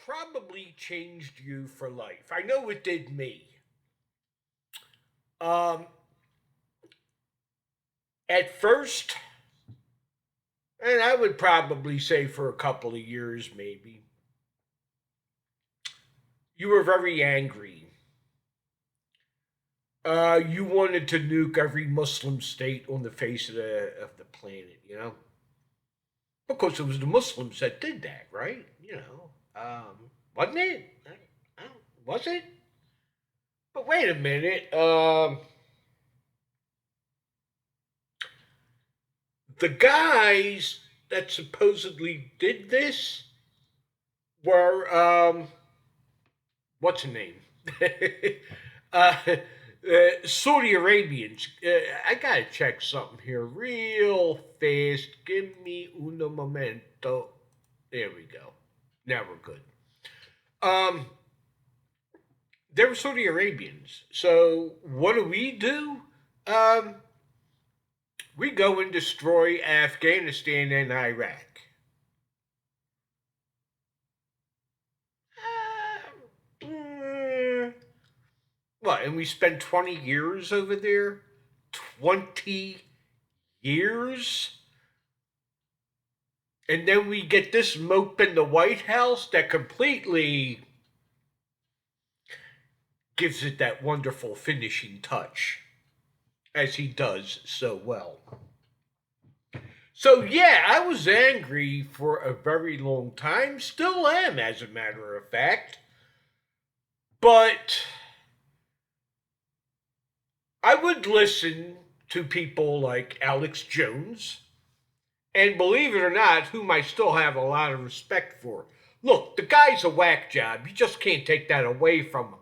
probably changed you for life. I know it did me. Um, at first, and I would probably say for a couple of years maybe, you were very angry. You wanted to nuke every Muslim state on the face of the planet, you know, because it was the Muslims that did that, right? Wasn't it? Was it? But wait a minute. The guys that supposedly did this were what's her name? Saudi Arabians. I gotta check something here real fast. Give me uno momento. There we go. Now we're good. Um, they were Saudi Arabians. So what do? Um, we go and destroy Afghanistan and Iraq. Uh, what? And we spent 20 years over there? 20 years? And then we get this mope in the White House that completely gives it that wonderful finishing touch, as he does so well. So, yeah, I was angry for a very long time, still am, as a matter of fact. But I would listen to people like Alex Jones, and believe it or not, whom I still have a lot of respect for. Look, the guy's a whack job. You just can't take that away from him.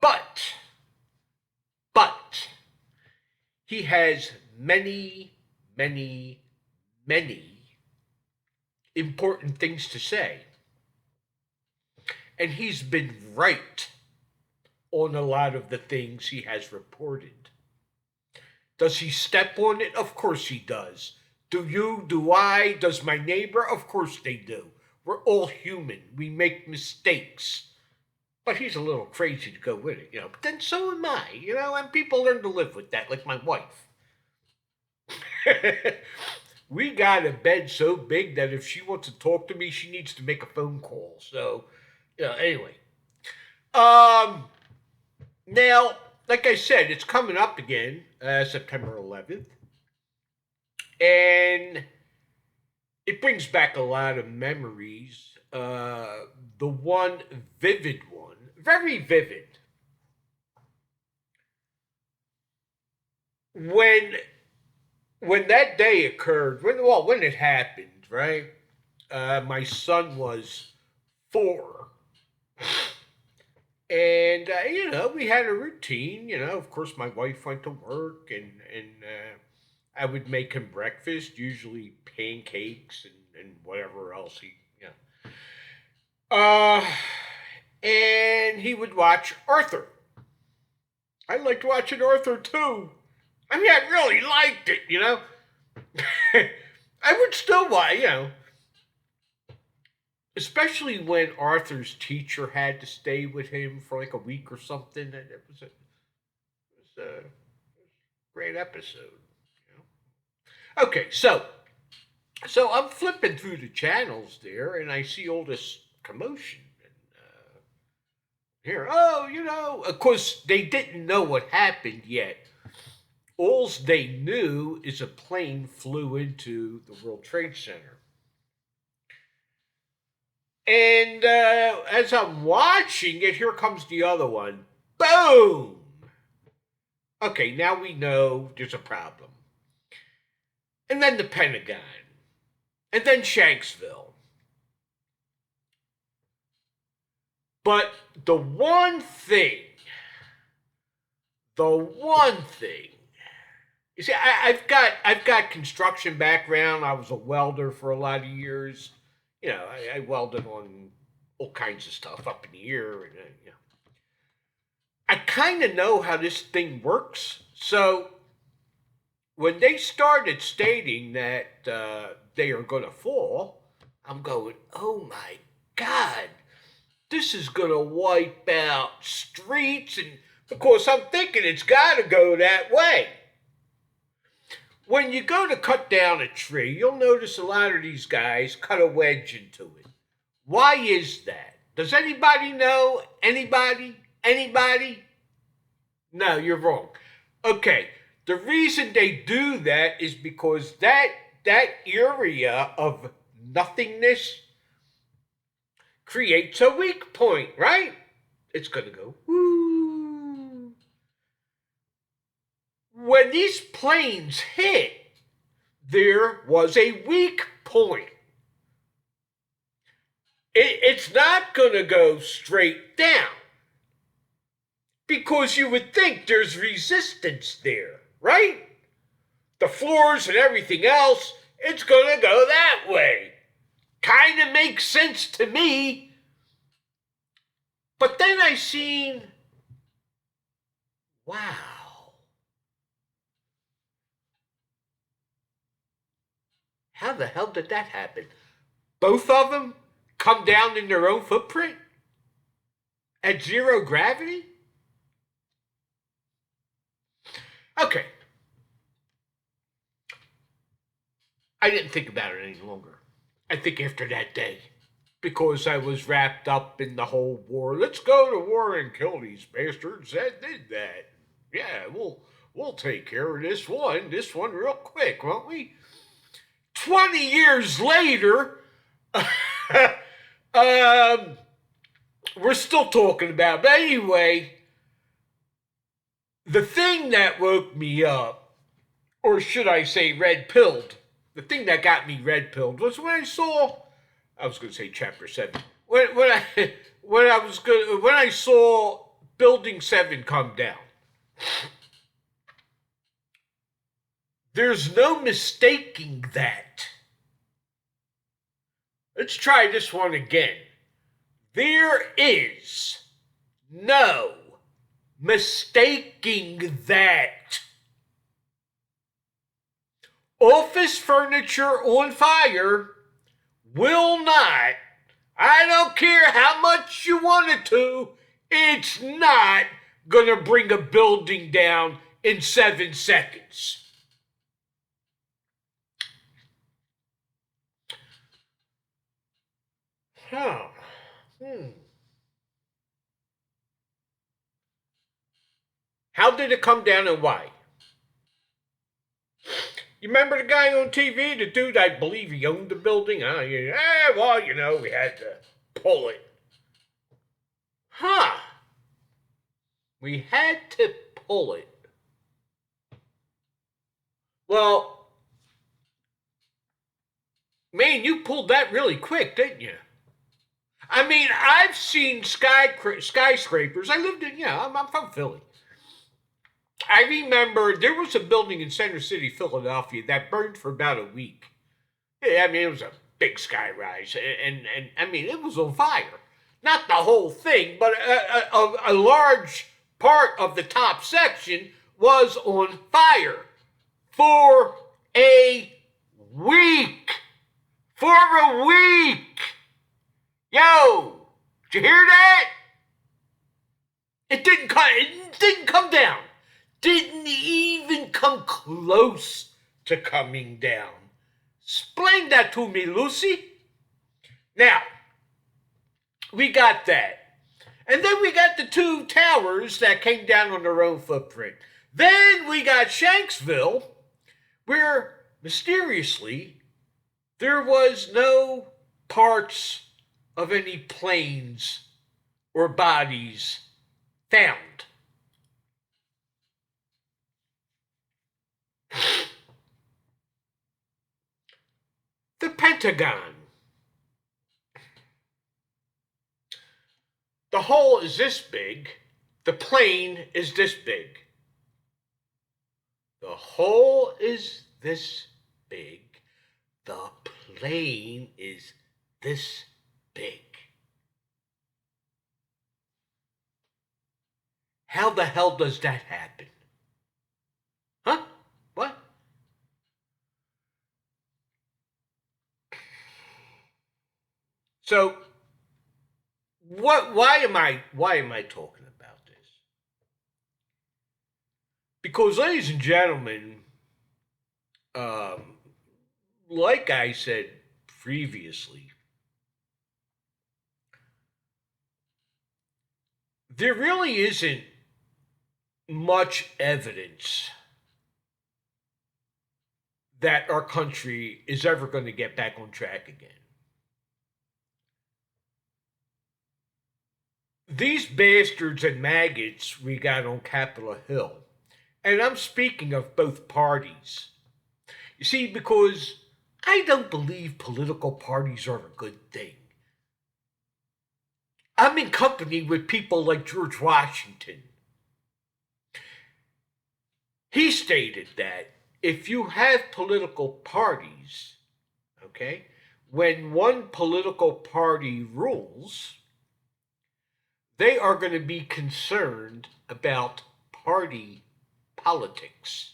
But, but, he has many, many, many important things to say. And he's been right on a lot of the things he has reported. Does he step on it? Of course he does. Do you? Do I? Does my neighbor? Of course they do. We're all human. We make mistakes. But he's a little crazy to go with it, you know. But then so am I, you know, and people learn to live with that, like my wife. We got a bed so big that if she wants to talk to me, she needs to make a phone call. So, anyway. Um, Now, like I said, it's coming up again, September 11th. And it brings back a lot of memories. The one vivid one, very vivid, when when that day occurred, when it happened, right? My son was 4, and we had a routine. Of course, my wife went to work, and I would make him breakfast, usually pancakes and whatever else he, you know. And he would watch Arthur. I liked watching Arthur too. I mean, I really liked it. I would still watch, especially when Arthur's teacher had to stay with him for like a week or something. And it was a great episode. Okay, so I'm flipping through the channels there, and I see all this commotion. And here, of course, they didn't know what happened yet. All they knew is a plane flew into the World Trade Center. And as I'm watching it, here comes the other one. Boom! Okay, now we know there's a problem. And then the Pentagon. And then Shanksville. But the one thing, you see, I've got construction background. I was a welder for a lot of years. I welded on all kinds of stuff up in the air, and I kind of know how this thing works. So when they started stating that they are going to fall, I'm going, oh my God. this is going to wipe out streets, and of course I'm thinking it's got to go that way. When you go to cut down a tree, you'll notice a lot of these guys cut a wedge into it. Why is that? Does anybody know? Anybody? Anybody? No, you're wrong. Okay, the reason they do that is because that area of nothingness creates a weak point, right? It's going to go, woo. When these planes hit, there was a weak point. It's not going to go straight down because you would think there's resistance there, right? The floors and everything else, it's going to go that way. Kind of makes sense to me. But then I seen, wow. How the hell did that happen? Both of them come down in their own footprint? At zero gravity? Okay. I didn't think about it any longer. I think after that day, because I was wrapped up in the whole war. Let's go to war and kill these bastards that did that. Yeah, we'll take care of this one real quick, won't we? 20 years later, we're still talking about it. But anyway, the thing that woke me up, or should I say red-pilled, the thing that got me red-pilled was when I saw, I was going to say chapter 7, when I saw building 7 come down. There's no mistaking that. Let's try this one again. There is no mistaking that. Office furniture on fire will not, I don't care how much you want it to, it's not going to bring a building down in 7 seconds. Huh. How did it come down and why? You remember the guy on TV, the dude, I believe he owned the building? Well, we had to pull it. Huh. We had to pull it. Well, man, you pulled that really quick, didn't you? I mean, I've seen skyscrapers. I lived in, I'm from Philly. I remember there was a building in Center City, Philadelphia that burned for about a week. Yeah, I mean, it was a big skyrise, and I mean, it was on fire. Not the whole thing, but a large part of the top section was on fire for a week. For a week. Yo, did you hear that? It didn't come down. Didn't even come close to coming down. Explain that to me, Lucy. Now, we got that. And then we got the 2 towers that came down on their own footprint. Then we got Shanksville, where mysteriously there was no parts of any planes or bodies found. The Pentagon. The hole is this big. The plane is this big. The hole is this big. The plane is this big. How the hell does that happen? Huh? What? So, what? Why am I talking about this? Because, ladies and gentlemen, um, like I said previously, there really isn't much evidence that our country is ever going to get back on track again. These bastards and maggots we got on Capitol Hill, and I'm speaking of both parties. You see, because I don't believe political parties are a good thing. I'm in company with people like George Washington. He stated that if you have political parties, okay, when one political party rules, they are going to be concerned about party politics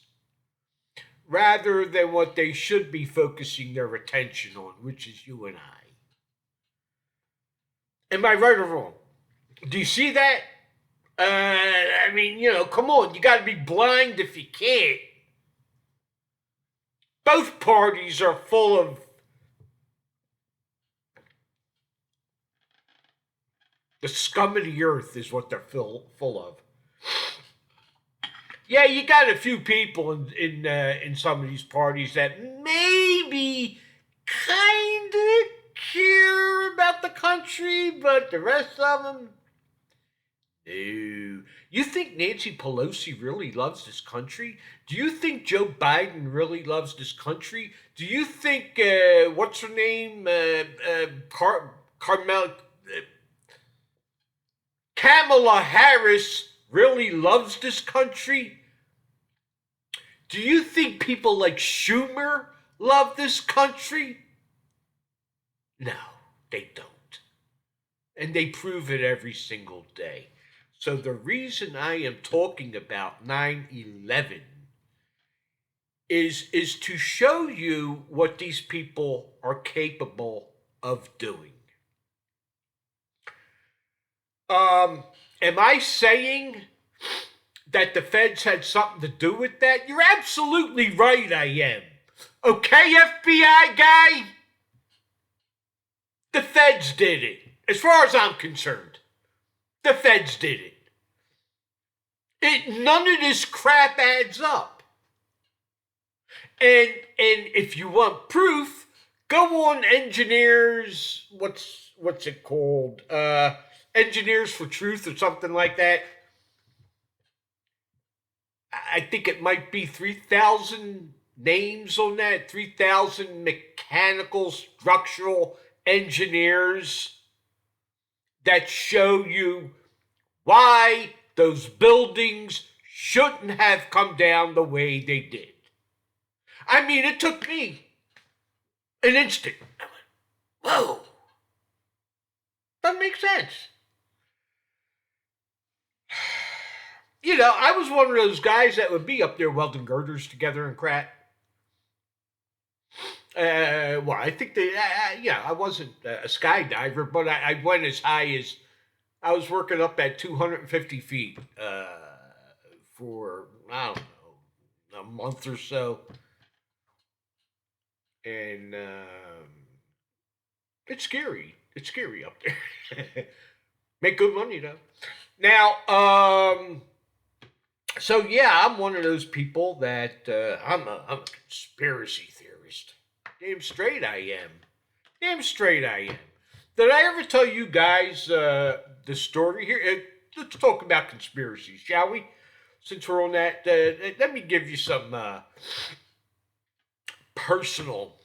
rather than what they should be focusing their attention on, which is you and I. Am I right or wrong? Do you see that? I mean, come on, you got to be blind if you can't. Both parties are full of the scum of the earth, is what they're full of. Yeah, you got a few people in some of these parties that maybe kind of care about the country, but the rest of them, no. You think Nancy Pelosi really loves this country? Do you think Joe Biden really loves this country? Do you think what's her name, Carmel, Kamala Harris really loves this country? Do you think people like Schumer love this country? No, they don't. And they prove it every single day. So the reason I am talking about 9/11 is to show you what these people are capable of doing. Am I saying that the feds had something to do with that? You're absolutely right, I am. Okay, FBI guy? The feds did it. As far as I'm concerned, the feds did it. None of this crap adds up. And if you want proof, go on engineers. What's it called? Engineers for Truth or something like that. I think it might be 3,000 names on that. 3,000 mechanical structural engineers that show you why those buildings shouldn't have come down the way they did. I mean, it took me an instant. I went, whoa. Doesn't make sense. I was one of those guys that would be up there welding girders together and crap. Well, I think I wasn't a skydiver, but I went as high as I was working up at 250 feet for, I don't know, a month or so. And it's scary. It's scary up there. Make good money, though. Now, so yeah, I'm one of those people that I'm a conspiracy theorist. Damn straight I am. Damn straight I am. Did I ever tell you guys the story here? Let's talk about conspiracies, shall we? Since we're on that, let me give you some personal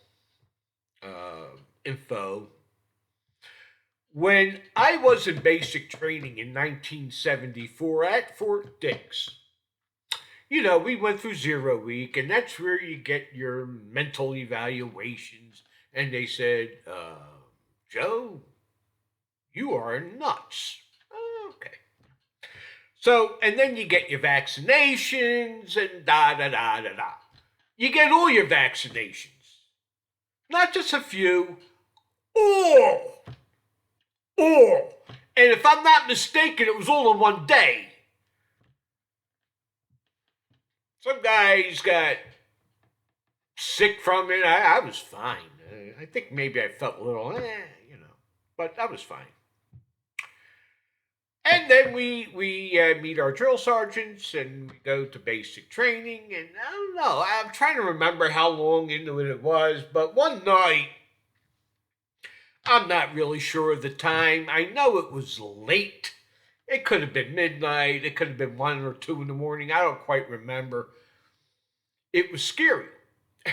info. When I was in basic training in 1974 at Fort Dix, we went through 0 week, and that's where you get your mental evaluations. And they said, Joe, you are nuts. Okay. So, and then you get your vaccinations and da da da da da. You get all your vaccinations. Not just a few, all. And And if I'm not mistaken, it was all in one day. Some guys got sick from it. I was fine. I think maybe I felt a little, but I was fine. And then we meet our drill sergeants and we go to basic training. And I don't know, I'm trying to remember how long into it was, but one night, I'm not really sure of the time. I know it was late. It could have been midnight. It could have been 1 or 2 in the morning. I don't quite remember. It was scary.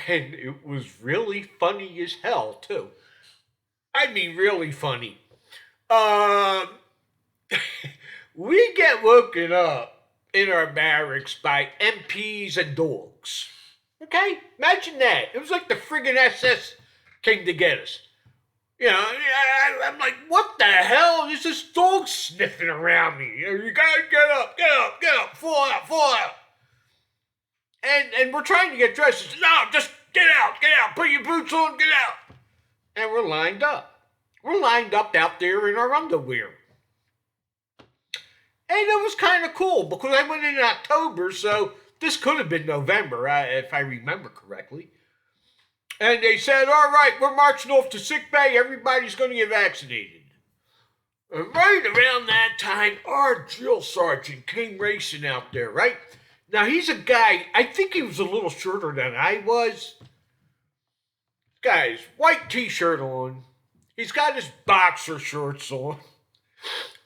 And it was really funny as hell, too. I mean, really funny. Um, we get woken up in our barracks by MPs and dogs. Okay? Imagine that. It was like the friggin' SS came to get us. I'm like, what the hell? There's this dog sniffing around me. You gotta get up, fall out. And we're trying to get dressed. Says, no, just get out, put your boots on, get out. And we're lined up. We're lined up out there in our underwear. And it was kind of cool because I went in October, so this could have been November, if I remember correctly. And they said, all right, we're marching off to sick bay. Everybody's going to get vaccinated. And right around that time, our drill sergeant came racing out there, right? Now, he's a guy, I think he was a little shorter than I was. Guy's white t-shirt on. He's got his boxer shorts on.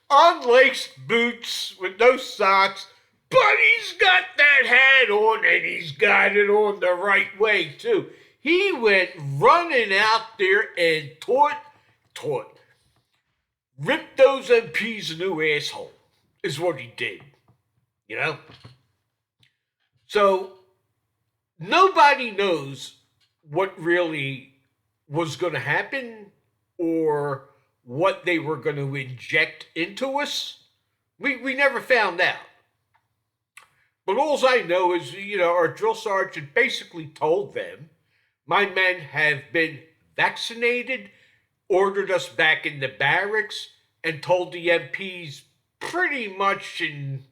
Unlaced boots with no socks. But he's got that hat on and he's got it on the right way, too. He went running out there and ripped those MPs a new asshole, is what he did. So, nobody knows what really was going to happen or what they were going to inject into us. We never found out. But all I know is, our drill sergeant basically told them, my men have been vaccinated, ordered us back in the barracks, and told the MPs pretty much in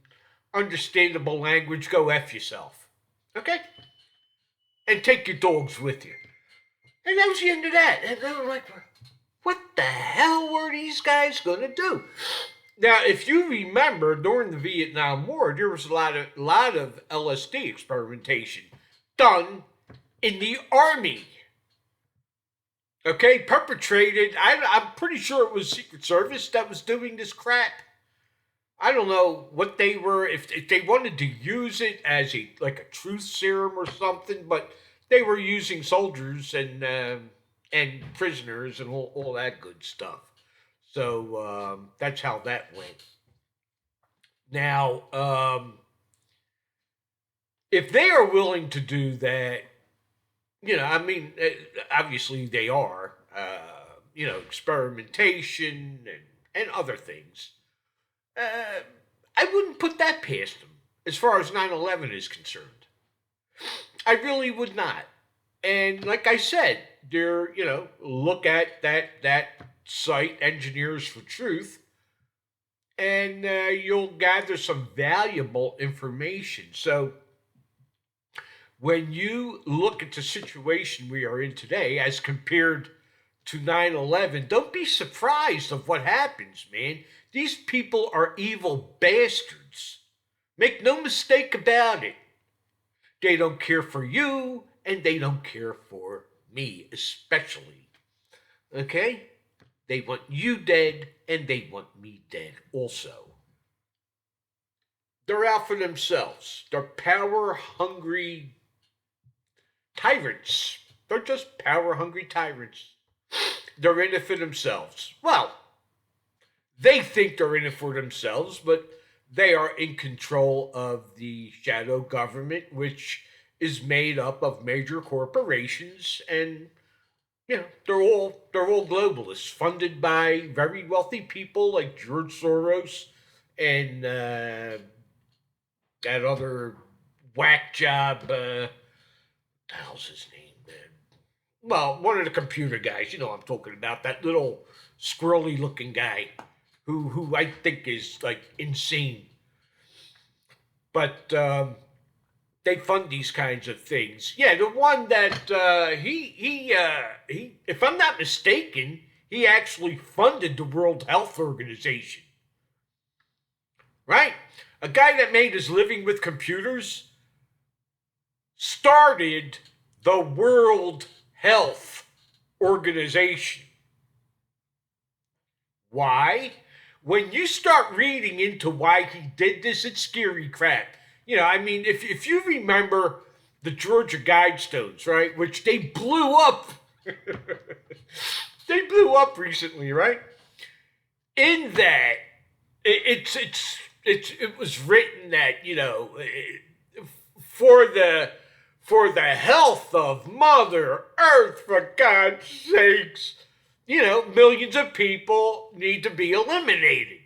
understandable language, go F yourself. Okay? And take your dogs with you. And that was the end of that. And they were like, what the hell were these guys going to do? Now, if you remember, during the Vietnam War, there was a lot of LSD experimentation done in the Army. Okay, perpetrated. I'm pretty sure it was Secret Service that was doing this crap. I don't know what they were, if they wanted to use it as a truth serum or something, but they were using soldiers and prisoners and all that good stuff. So that's how that went. Now, if they are willing to do that, obviously they are, experimentation and other things. I wouldn't put that past them as far as 9/11 is concerned. I really would not. And like I said, look at that site, Engineers for Truth, and you'll gather some valuable information. So when you look at the situation we are in today as compared to 9/11, don't be surprised of what happens, man. These people are evil bastards. Make no mistake about it. They don't care for you, and they don't care for me, especially. Okay? They want you dead, and they want me dead also. They're out for themselves. They're power-hungry tyrants. They're just power-hungry tyrants. They're in it for themselves. Well, they think they're in it for themselves, but they are in control of the shadow government, which is made up of major corporations, and they're all globalists, funded by very wealthy people like George Soros and that other whack job. What the hell's his name? Well, one of the computer guys. You know what I'm talking about. That little squirrely looking guy. who I think is like insane. But they fund these kinds of things. Yeah, the one that he, if I'm not mistaken, he actually funded the World Health Organization, right? A guy that made his living with computers started the World Health Organization. Why? When you start reading into why he did this, it's scary crap. I mean, if you remember the Georgia Guidestones, right, which they blew up, they blew up recently, right? In that, it was written that for the health of Mother Earth, for God's sakes, millions of people need to be eliminated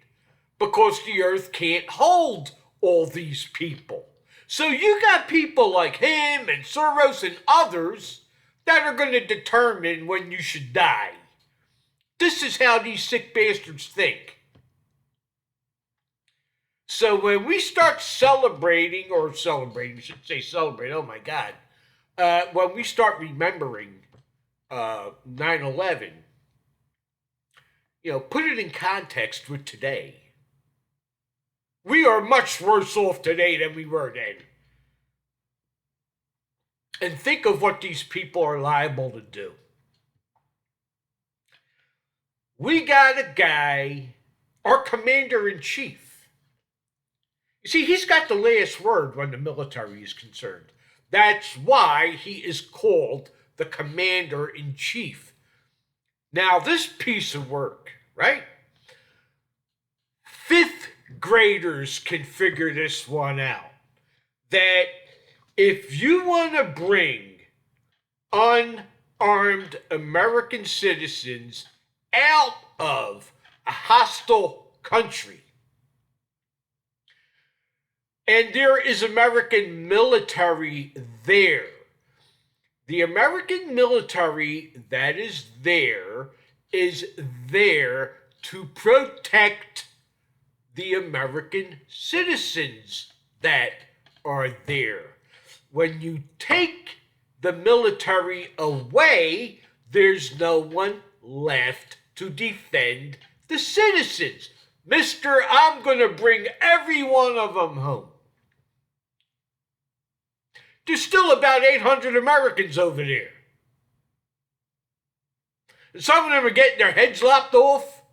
because the earth can't hold all these people. So you got people like him and Soros and others that are going to determine when you should die. This is how these sick bastards think. So when we start celebrating, we should say celebrate, oh my God, when we start remembering 9/11, put it in context with today. We are much worse off today than we were then. And think of what these people are liable to do. We got a guy, our commander-in-chief. You see, he's got the last word when the military is concerned. That's why he is called the commander-in-chief. Now, this piece of work, right? Fifth graders can figure this one out. That if you want to bring unarmed American citizens out of a hostile country, and there is American military there, the American military that is there to protect the American citizens that are there. When you take the military away, there's no one left to defend the citizens. Mister, I'm going to bring every one of them home. There's still about 800 Americans over there. And some of them are getting their heads lopped off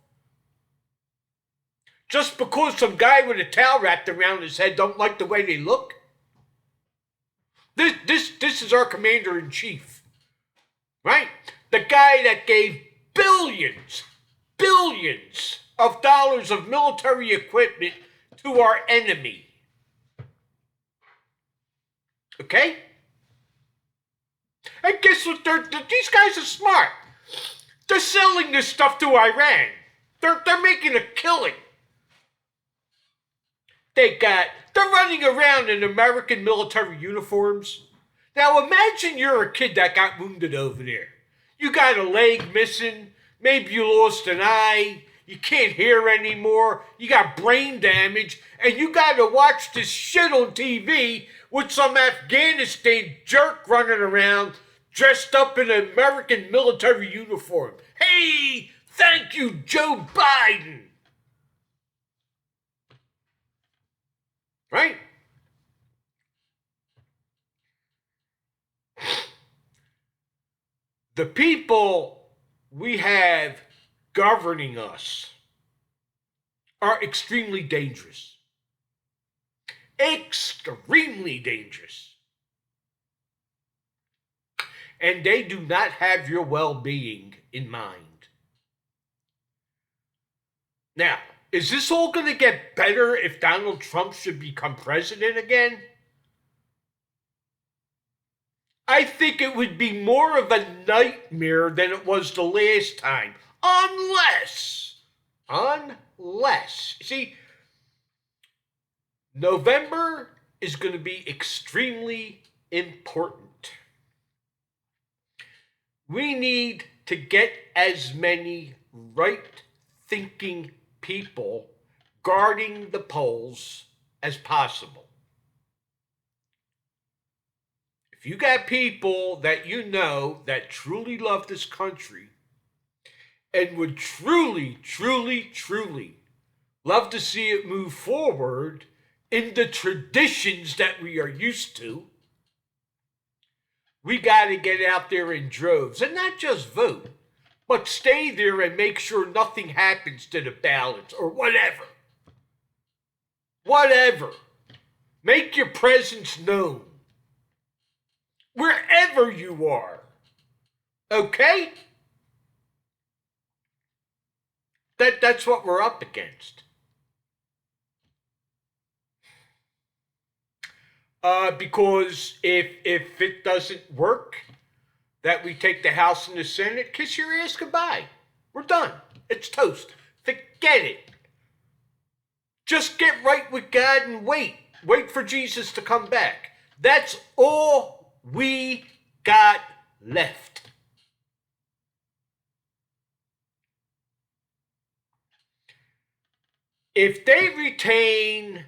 just because some guy with a towel wrapped around his head don't like the way they look. This is our commander-in-chief, right? The guy that gave billions of dollars of military equipment to our enemy. Okay? And guess what? These guys are smart. They're selling this stuff to Iran. They're making a killing. They're running around in American military uniforms. Now imagine you're a kid that got wounded over there. You got a leg missing. Maybe you lost an eye. You can't hear anymore. You got brain damage. And you got to watch this shit on TV with some Afghanistan jerk running around dressed up in an American military uniform. Hey, thank you, Joe Biden. Right? The people we have governing us are extremely dangerous. Extremely dangerous. And they do not have your well-being in mind. Now, is this all going to get better if Donald Trump should become president again? I think it would be more of a nightmare than it was the last time. Unless, see, November is going to be extremely important. We need to get as many right-thinking people guarding the polls as possible. If you got people that you know that truly love this country and would truly, truly, truly love to see it move forward in the traditions that we are used to, we got to get out there in droves and not just vote, but stay there and make sure nothing happens to the ballots or whatever. Whatever. Make your presence known. Wherever you are. Okay? That's what we're up against. Because if it doesn't work, that we take the House and the Senate, kiss your ass goodbye. We're done. It's toast. Forget it. Just get right with God and wait. Wait for Jesus to come back. That's all we got left. If they retain,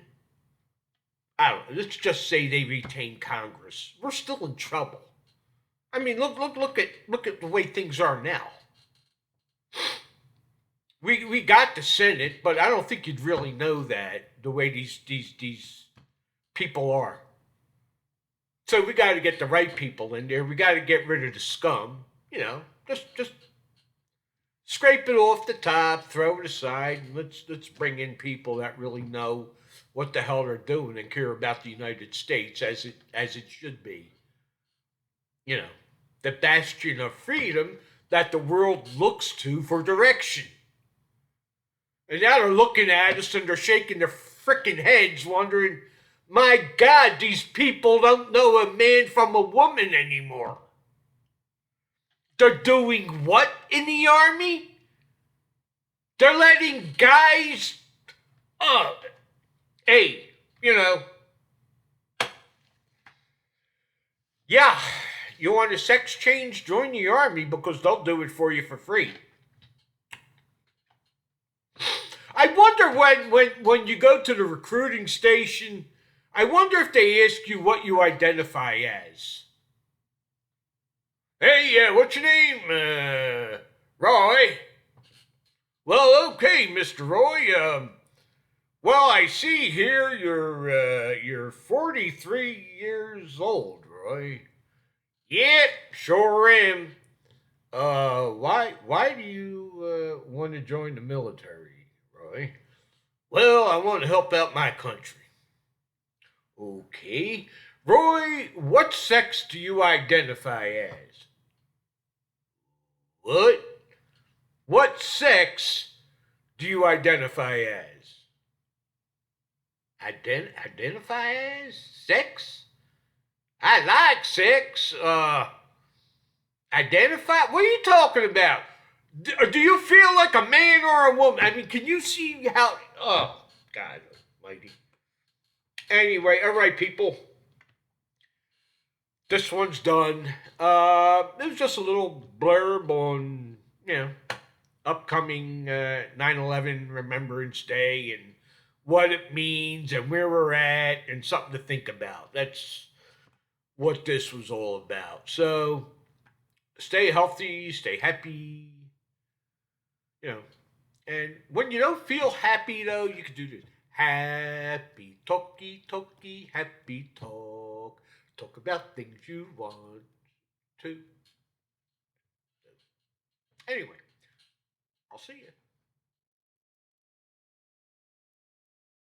I don't know, let's just say they retain Congress, we're still in trouble. I mean, look at the way things are now. We got the Senate, but I don't think you'd really know that the way these people are. So we got to get the right people in there. We got to get rid of the scum. You know, just scrape it off the top, throw it aside, and let's bring in people that really know what the hell they're doing and care about the United States as it should be. You know, the bastion of freedom that the world looks to for direction. And now they're looking at us and they're shaking their freaking heads, wondering, my God, these people don't know a man from a woman anymore. They're doing what in the army? They're letting guys, hey, you know, yeah, you want a sex change? Join the army because they'll do it for you for free. I wonder when you go to the recruiting station, I wonder if they ask you what you identify as. Hey, what's your name? Roy? Well, okay, Mr. Roy. Well, I see here you're 43 years old, Roy. Yep, sure am. Why do you want to join the military, Roy? Well, I want to help out my country. Okay. Roy, what sex do you identify as? What? What sex do you identify as? Identify as? Sex? I like sex. Identify? What are you talking about? Do you feel like a man or a woman? I mean, can you see how... Oh, God almighty. Anyway, all right, people. This one's done. It was just a little blurb on, upcoming 9/11 Remembrance Day and what it means and where we're at and something to think about. That's what this was all about. So stay healthy, stay happy, And when you don't feel happy, though, you can do this. Happy talky, happy talk. Talk about things you want to. Anyway, I'll see you.